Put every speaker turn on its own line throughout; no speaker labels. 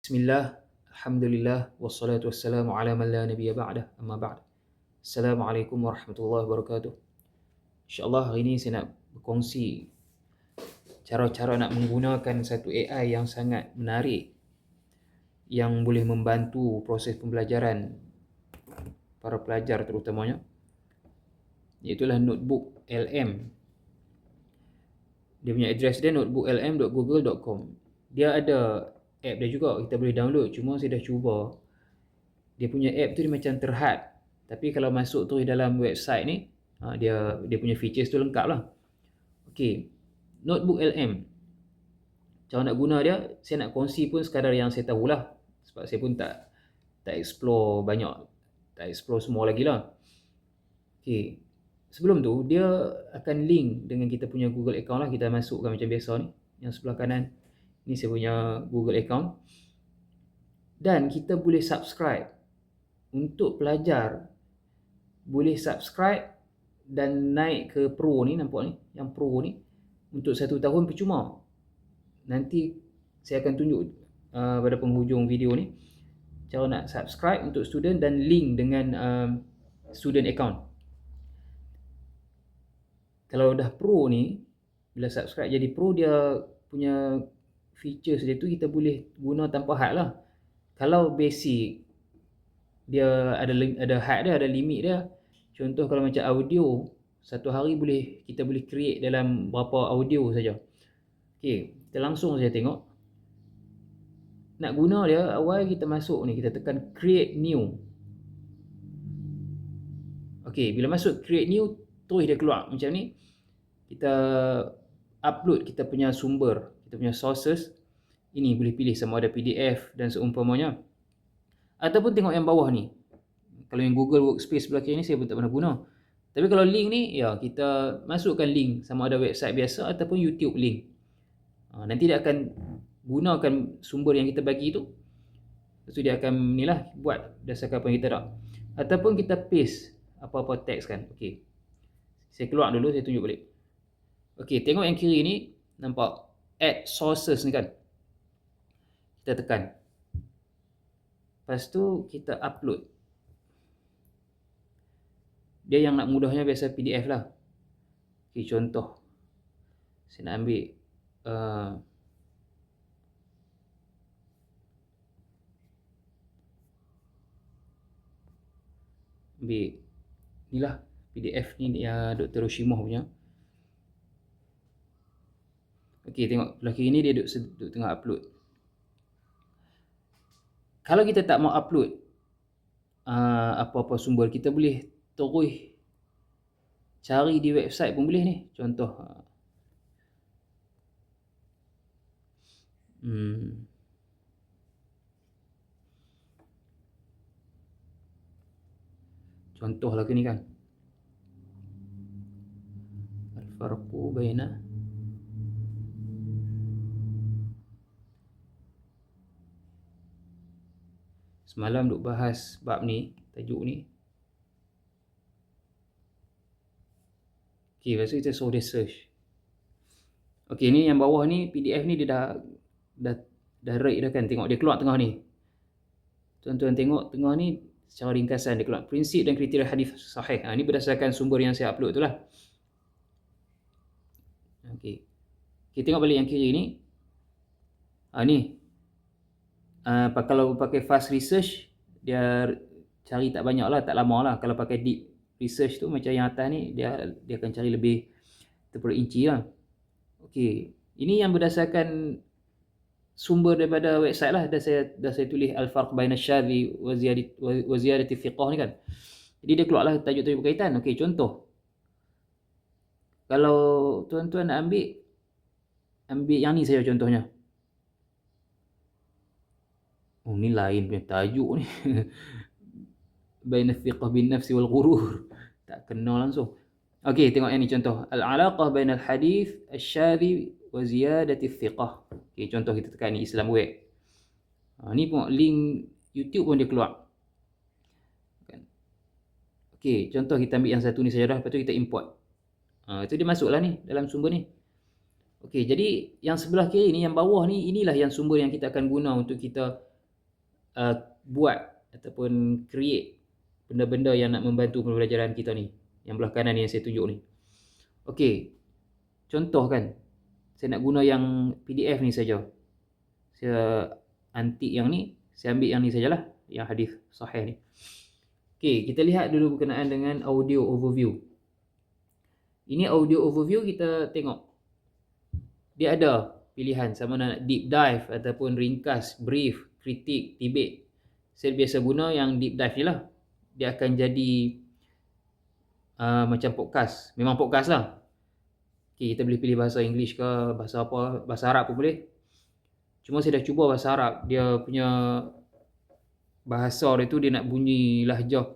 Bismillah, Alhamdulillah, wassalatu wassalamu ala man la nabiyya ba'dah, amma ba'd. Assalamualaikum warahmatullahi wabarakatuh. InsyaAllah hari ini saya nak berkongsi cara-cara nak menggunakan satu AI yang sangat menarik yang boleh membantu proses pembelajaran para pelajar terutamanya, iaitulah notebook LM. Dia punya address dia notebooklm.google.com. Dia ada app dia juga, kita boleh download. Cuma saya dah cuba, dia punya app tu dia macam terhad. Tapi kalau masuk tu dalam website ni, dia punya features tu lengkap lah. Okay, notebook LM, cara nak guna dia, saya nak kongsi pun sekadar yang saya tahulah. Sebab saya pun tak explore banyak, tak explore semua lagi lah. Okay, sebelum tu dia akan link dengan kita punya Google account lah. Kita masukkan macam biasa ni, yang sebelah kanan ni saya punya Google account. Dan kita boleh subscribe. Untuk pelajar boleh subscribe dan naik ke Pro ni, nampak ni, yang Pro ni untuk 1 tahun percuma. Nanti saya akan tunjuk pada penghujung video ni cara nak subscribe untuk student dan link dengan student account. Kalau dah Pro ni, bila subscribe jadi Pro, dia punya features dia tu kita boleh guna tanpa had lah. Kalau basic, dia ada had dia, ada limit dia. Contoh kalau macam audio, satu hari kita boleh create dalam berapa audio saja. Okay, kita langsung saja tengok. Nak guna dia, awal kita masuk ni, kita tekan create new. Okay, bila masuk create new, terus dia keluar macam ni. Kita upload kita punya sumber, kita punya sources. Ini boleh pilih sama ada PDF dan seumpamanya. Ataupun tengok yang bawah ni. Kalau yang Google Workspace sebelah kiri ni saya pun tak pernah guna. Tapi kalau link ni, ya kita masukkan link sama ada website biasa ataupun YouTube link. Nanti dia akan gunakan sumber yang kita bagi tu. Lepas tu dia akan ni lah, buat berdasarkan apa yang kita nak. Ataupun kita paste apa-apa teks kan. Okey. Saya keluar dulu, saya tunjuk balik. Okey, tengok yang kiri ni, nampak add sources ni kan. Kita tekan. Lepas tu kita upload. Dia yang nak mudahnya biasa PDF lah. Okay, contoh. Saya nak ambil ni lah PDF ni Dr. Roshimoh punya. Okay, tengok belah kiri ni dia duduk tengah upload. Kalau kita tak mau upload apa-apa sumber, kita boleh terus cari di website pun boleh ni. Contoh contoh lah ke ni kan, al-farqu baina semalam duk bahas bab ni, tajuk ni. Okay, lepas tu kita suruh dia search. Okay, ni yang bawah ni PDF ni dia dah rate dah kan. Tengok dia keluar tengah ni. Tuan-tuan tengok tengah ni secara ringkasan dia keluar prinsip dan kriteria hadis sahih. Ni berdasarkan sumber yang saya upload tu lah. Okay. Kita tengok balik yang kiri ni. Ni. Kalau pakai fast research, dia cari tak banyak lah, tak lama lah. Kalau pakai deep research tu macam yang atas ni, dia akan cari lebih terperinci lah. Okay. Ini yang berdasarkan sumber daripada website lah. Dah saya tulis al-farq baina syadhi wa ziyadati thiqah ni kan. Jadi dia keluar lah tajuk-tajuk berkaitan. Okay, contoh. Kalau tuan-tuan nak ambil yang ni saja contohnya. Oh, ni lain punya tajuk ni. Baina thiqah bin nafsi wal ghurur. Tak kenal langsung. Okay, tengok yang ni contoh. Al-alaqah baina al-hadith al-syadhi wa ziyadati thiqah. Okay, contoh kita tekan ni Islam Web. Ni pun link YouTube pun dia keluar. Okay, contoh kita ambil yang satu ni saja dah. Lepas tu kita import. Itu dia masuklah ni dalam sumber ni. Okay, jadi yang sebelah kiri ni, yang bawah ni, inilah yang sumber yang kita akan guna untuk kita buat ataupun create benda-benda yang nak membantu pembelajaran kita ni. Yang belah kanan ni yang saya tunjuk ni. Okey. Contoh kan. Saya nak guna yang PDF ni saja. Saya antik yang ni, saya ambil yang ni sajalah, yang hadis sahih ni. Okey, kita lihat dulu berkenaan dengan audio overview. Ini audio overview, kita tengok. Dia ada pilihan sama nak deep dive ataupun ringkas, brief, kritik, debate. Saya biasa guna yang deep dive ni lah. Dia akan jadi macam podcast. Memang podcast lah. Okay, kita boleh pilih bahasa English ke, bahasa apa, bahasa Arab pun boleh. Cuma saya dah cuba bahasa Arab. Dia punya bahasa dia tu, dia nak bunyi lahjah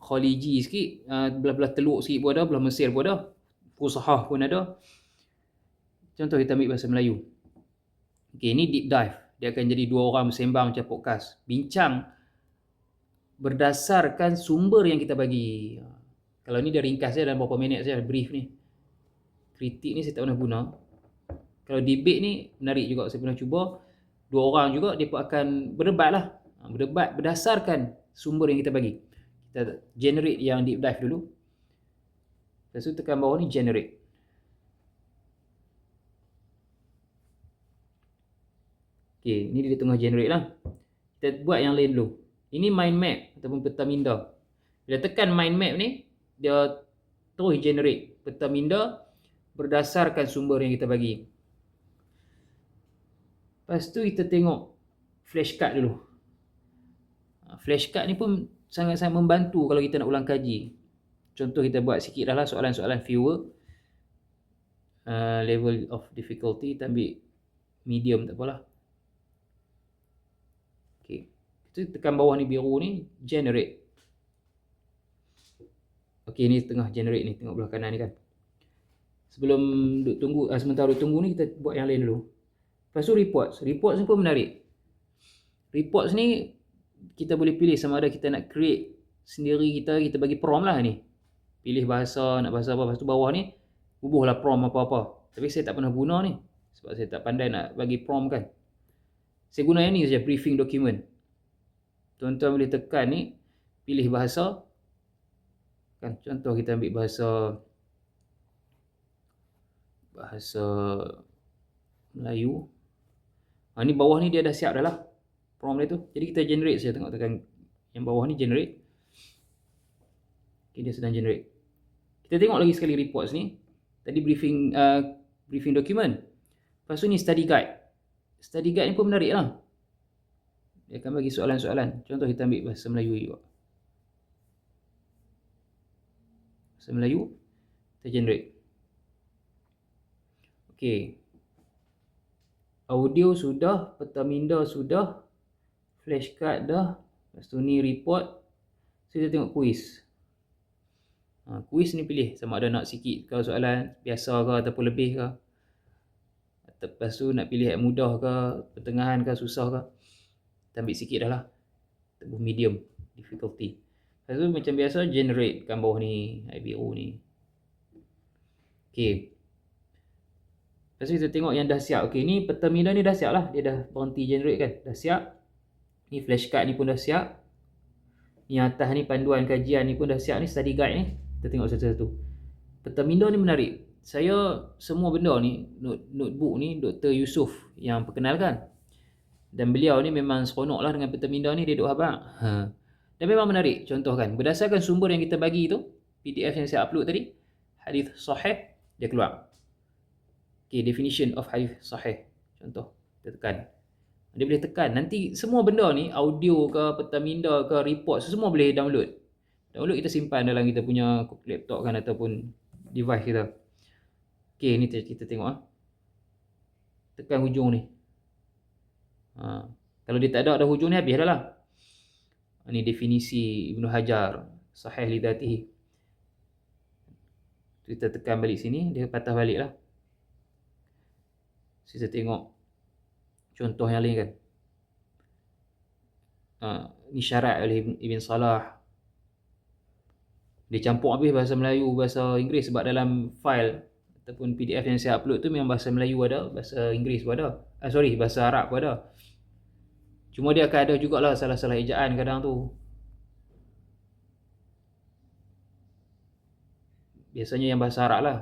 Khaliji sikit. Belah-belah Teluk sikit pun ada, belah Mesir pun ada. Fusahah pun ada. Contoh kita ambil bahasa Melayu. Okay, ini deep dive. Dia akan jadi 2 orang bersembang macam podcast. Bincang berdasarkan sumber yang kita bagi. Kalau ni dia ringkas je dalam berapa minit saja, brief ni. Kritik ni saya tak pernah guna. Kalau debate ni menarik juga, saya pernah cuba. 2 orang juga, dia pun akan berdebat lah. Berdebat berdasarkan sumber yang kita bagi. Kita generate yang deep dive dulu. Lepas tu tekan bawah ni generate. Okay, ni dia tengah generate lah. Kita buat yang lain dulu. Ini mind map ataupun peta minda. Bila tekan mind map ni, dia terus generate peta minda berdasarkan sumber yang kita bagi. Lepas tu kita tengok flashcard dulu. Flashcard ni pun sangat-sangat membantu kalau kita nak ulang kaji. Contoh kita buat sikit dah lah soalan-soalan viewer. Level of difficulty, kita ambil medium, tak apalah. Okay. Kita tekan bawah ni biru ni, generate. Okay, ni tengah generate ni, tengok belah kanan ni kan. Sebelum duk tunggu, sementara duk tunggu ni, kita buat yang lain dulu. Lepas tu reports. Reports ni pun menarik. Reports ni kita boleh pilih sama ada kita nak create sendiri, kita bagi prompt lah ni. Pilih bahasa, nak bahasa apa. Lepas tu bawah ni bubuhlah prompt apa-apa. Tapi saya tak pernah guna ni sebab saya tak pandai nak bagi prompt kan. Saya guna yang ni saja, briefing document. Tuan-tuan boleh tekan ni, pilih bahasa kan. Contoh kita ambil bahasa Melayu. Ni bawah ni dia dah siap dah lah prompt dia tu. Jadi kita generate saja, tengok tekan yang bawah ni generate. Okay, dia sedang generate. Kita tengok lagi sekali reports ni. Tadi briefing document. Lepas tu ni study guide. Study guide ni pun menarik lah. Dia akan bagi soalan-soalan. Contoh kita ambil bahasa Melayu juga. Bahasa Melayu, kita generate. Okay. Audio sudah, peta minda sudah, flashcard dah. Lepas tu ni report. So kita tengok quiz. Quiz ni pilih sama ada nak sikit ke soalan, biasa ke ataupun lebih ke. Lepas tu nak pilih yang mudah ke, pertengahan ke, susah ke. Kita ambil sikit dah lah. Tebuh medium difficulty. Lepas tu macam biasa generate kat bawah ni, air biru ni. Okay. Lepas tu kita tengok yang dah siap. Okay, ni peta minda ni dah siap lah. Dia dah berhenti generate kan. Dah siap. Ni flashcard ni pun dah siap. Ni atas ni panduan kajian ni pun dah siap ni, study guide ni. Kita tengok satu-satu. Peta minda ni menarik. Saya semua benda ni, notebook ni Dr. Yusof yang perkenalkan. Dan beliau ni memang seronok lah dengan peta minda ni, dia duk habaq. Dan memang menarik. Contoh kan, berdasarkan sumber yang kita bagi tu, PDF yang saya upload tadi, hadis sahih, dia keluar. Okay, definition of hadis sahih. Contoh, kita tekan. Dia boleh tekan. Nanti semua benda ni, audio ke, peta minda ke, report, semua boleh download. Download kita simpan dalam kita punya laptop kan, ataupun device kita. Okay, ni kita tengok. Tekan hujung ni. Kalau dia tak ada hujung ni, habis dah lah. Ni definisi Ibnu Hajar, sahih li dhatihi. Kita tekan balik sini, dia patah balik lah. Kita tengok contoh yang lain kan. Ni syarat oleh Ibn Salah. Dia campur habis bahasa Melayu, bahasa Inggeris sebab dalam file ataupun PDF yang saya upload tu memang bahasa Melayu ada, bahasa Inggeris pun ada. Bahasa Arab pun ada. Cuma dia akan ada jugalah salah-salah ejaan kadang tu. Biasanya yang bahasa Arab lah.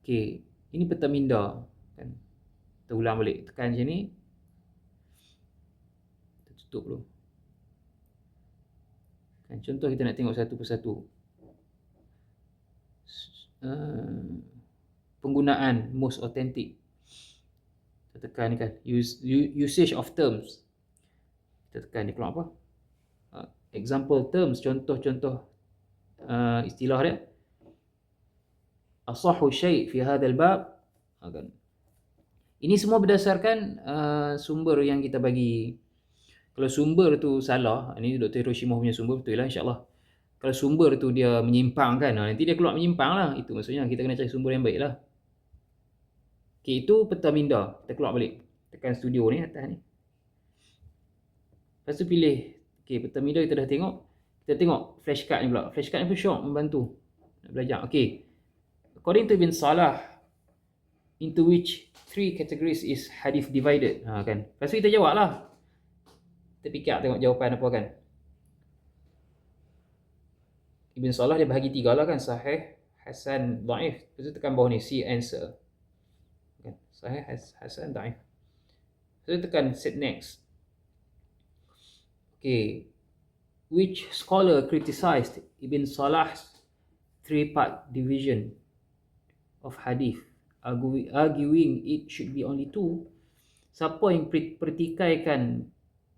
Okey, ini peta minda kan. Kita ulang balik, tekan sini. Kita tutup dulu. Kan, contoh kita nak tengok satu persatu. Penggunaan most authentic. Kita tekan ni kan, usage of terms. Kita tekan ni keluar apa? Example terms, contoh-contoh istilah dia. Asahhu syai' fi hadzal bab. Kan. Ini semua berdasarkan sumber yang kita bagi. Kalau sumber tu salah, ini Dr. Hiroshima punya sumber, betul lah insyaAllah. Kalau sumber tu dia menyimpang kan, nanti dia keluar menyimpang lah. Itu maksudnya kita kena cari sumber yang baik lah. Okay, itu peta minda. Kita keluar balik. Tekan studio ni atas ni. Lepas tu pilih. Okay, peta minda kita dah tengok. Kita tengok flashcard ni pula. Flashcard ni pun syok membantu nak belajar. Okay. According to Ibn Salah, into which three categories is hadith divided? Kan. Lepas tu kita jawab lah. Kita fikir tengok jawapan apa kan. Ibn Salah dia bahagi 3 lah kan. Sahih, Hasan, Da'if. Lepas tu tekan bawah ni, see answer. Kan. Sahih, Hasan, Da'if. Lepas tu tekan set next. Okay. Which scholar criticized Ibn Salah's 3-part division of hadith, arguing it should be only 2? Siapa yang pertikaikan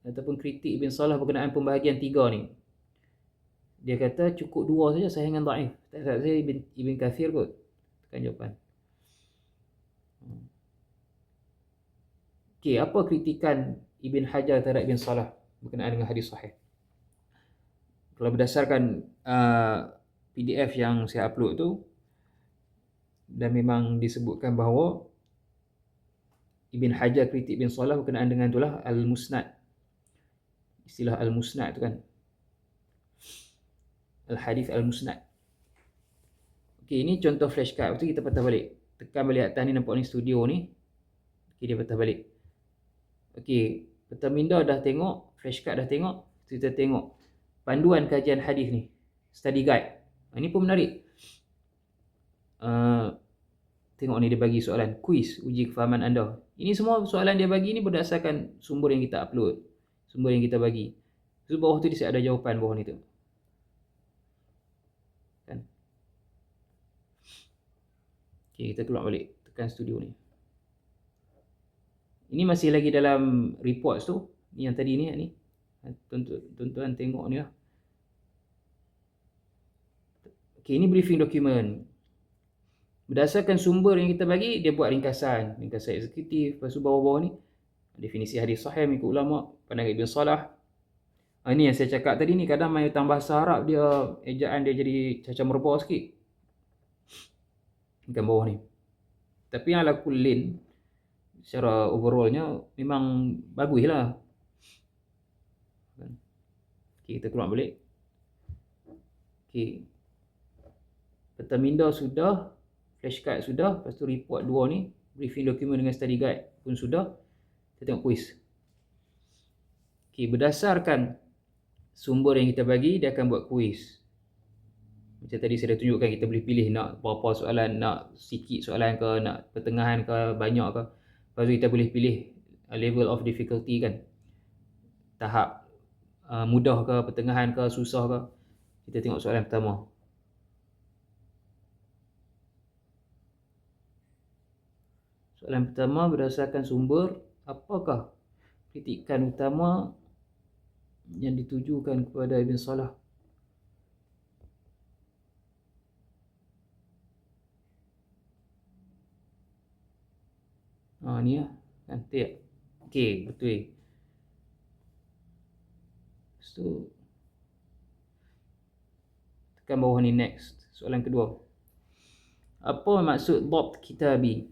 ataupun kritik Ibn Salah berkenaan pembahagian 3 ni? Dia kata cukup 2 saja, sahih dengan dhaif. Tak saya Ibn Kathir kot. Tekan jawapan. Okey, apa kritikan Ibn Hajar terhadap Ibn Salah berkenaan dengan hadis sahih? Kalau berdasarkan PDF yang saya upload tu, dan memang disebutkan bahawa Ibn Hajar kritik Ibn Salah berkenaan dengan itulah Al-Musnad. Istilah Al-Musnad tu kan. Al-Hadith Al-Musnad. Okey, ini contoh flashcard. Lepas tu kita patah balik. Tekan balik atas ni, nampak ni studio ni. Okey, dia patah balik. Okey, peta minda dah tengok, flashcard dah tengok. Kita tengok panduan kajian hadis ni. Study guide. Ini pun menarik. Tengok ni dia bagi soalan kuis uji kefahaman anda. Ini semua soalan dia bagi ni berdasarkan sumber yang kita upload, sumber yang kita bagi. So bawah tu dia ada jawapan bawah ni tu. Kan? Okey, kita keluar balik, tekan studio ni. Ini masih lagi dalam reports tu. Ni yang tadi ni. Tuan-tuan tengok ni lah. Okey, ini briefing document. Berdasarkan sumber yang kita bagi, dia buat ringkasan eksekutif. Lepas tu bawah-bawah ni definisi hadis sahih mengikut ulama, pandangan Ibn Salah. Ini yang saya cakap tadi ni, kadang main hutang bahasa Arab dia, ejaan dia jadi cacah merbau sikit. Kan bawah ni. Tapi yang ala kullin, secara overallnya memang bagus lah. Okay, kita keluar balik. Okay, peta minda sudah, flashcard sudah, lepas tu report 2 ni, briefing document dengan study guide pun sudah. Kita tengok quiz. Okay, berdasarkan sumber yang kita bagi, dia akan buat quiz. Macam tadi saya dah tunjukkan, kita boleh pilih nak berapa soalan, nak sikit soalan ke, nak pertengahan ke, banyak ke. Lepas tu kita boleh pilih level of difficulty kan. Tahap mudah ke, pertengahan ke, susah ke. Kita tengok soalan pertama. Soalan pertama berdasarkan sumber, apakah kritikan utama yang ditujukan kepada Ibn Salah? Ni lah. Nanti. Okey, betul. Lepas tu tekan bawah ni next. Soalan kedua. Apa maksud dhabt kitabi?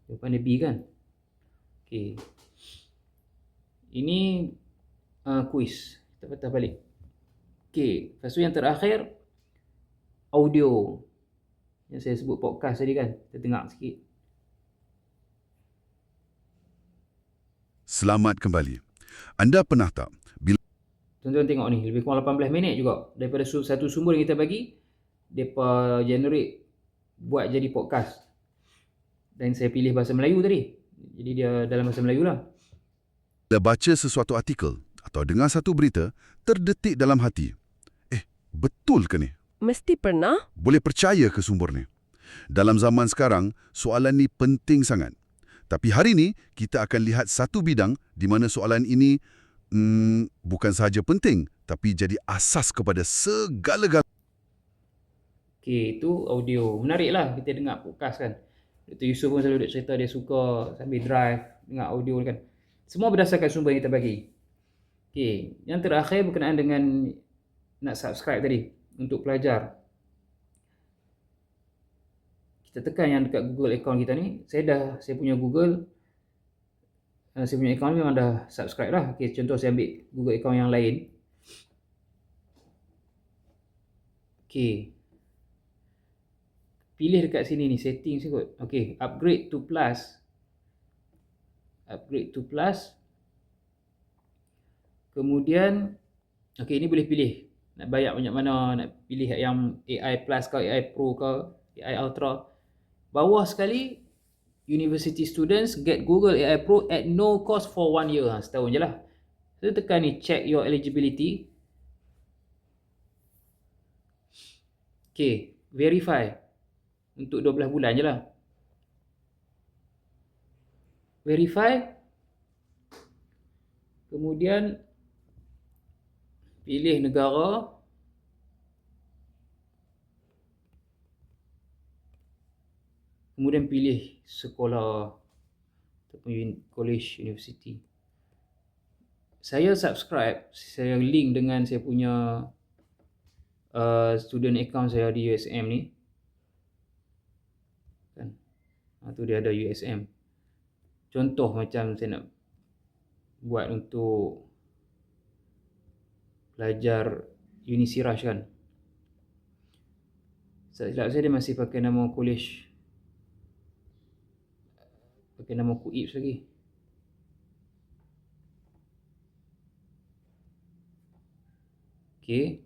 Jawapan dia B kan? Okey. Ini quiz. Kita patah balik. Okey. Lepas tu yang terakhir, audio. Yang saya sebut podcast tadi kan. Kita tengok sikit.
Selamat kembali. Anda pernah tak bila
Tuan-tuan tengok ni, lebih kurang 18 minit juga. Daripada satu sumber yang kita bagi, mereka generate buat jadi podcast. Dan saya pilih bahasa Melayu tadi. Jadi dia dalam bahasa Melayu lah.
baca sesuatu artikel atau dengar satu berita, terdetik dalam hati, betul ke ni?
Mesti pernah.
Boleh percaya ke sumber ni? Dalam zaman sekarang, soalan ni penting sangat. Tapi hari ini, kita akan lihat satu bidang di mana soalan ini bukan sahaja penting, tapi jadi asas kepada segala-galanya.
Okey, itu audio. Menarik lah kita dengar podcast kan. Dr. Yusof pun selalu cerita dia suka sambil drive, dengar audio kan. Semua berdasarkan sumber yang kita bagi. Okey, yang terakhir berkenaan dengan nak subscribe tadi untuk pelajar. Kita tekan yang dekat Google account kita ni. Saya punya Google, saya punya account ni memang dah subscribe lah. Okey, contoh saya ambil Google account yang lain. Okey. Pilih dekat sini ni, settings kot. Okey, upgrade to plus. Upgrade to plus. Kemudian, okey, ini boleh pilih. Nak bayar banyak mana, nak pilih yang AI Plus ke, AI Pro ke, AI Ultra. Bawah sekali, University students get Google AI Pro at no cost for 1 year. Setahun je lah. Saya tekan ni, check your eligibility. Okay, verify. Untuk 12 bulan je lah. Verify. Kemudian, pilih negara. Kemudian pilih sekolah ataupun college, university. Saya subscribe, saya link dengan saya punya student account saya di USM ni. Kan? Tu dia ada USM. Contoh macam saya nak buat untuk belajar Unisiraj kan. Silap saya dia masih pakai nama college, pakai nama KUIPS lagi. Okay.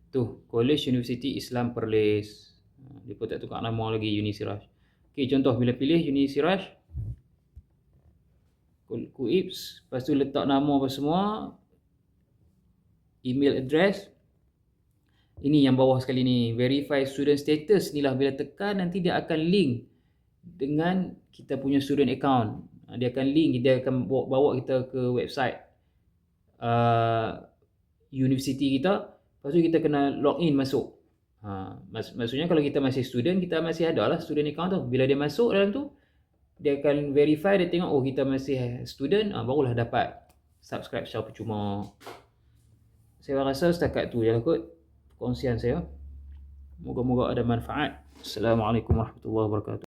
Tu, College University Islam Perlis. Dia pun tak tukar nama lagi, Unisiraj. Okay, contoh bila pilih Unisiraj, KUIPS, lepas tu letak nama apa semua, email address. Ini yang bawah sekali ni, verify student status ni lah, bila tekan nanti dia akan link dengan kita punya student account. Dia akan link, dia akan bawa kita ke website universiti kita. Lepas tu kita kena login masuk. Maksudnya kalau kita masih student, kita masih ada lah student account tu. Bila dia masuk dalam tu, dia akan verify, dia tengok kita masih student, barulah dapat subscribe secara percuma. Saya rasa setakat tu je lah kot perkongsian saya. Moga-moga ada manfaat. Assalamualaikum warahmatullahi wabarakatuh.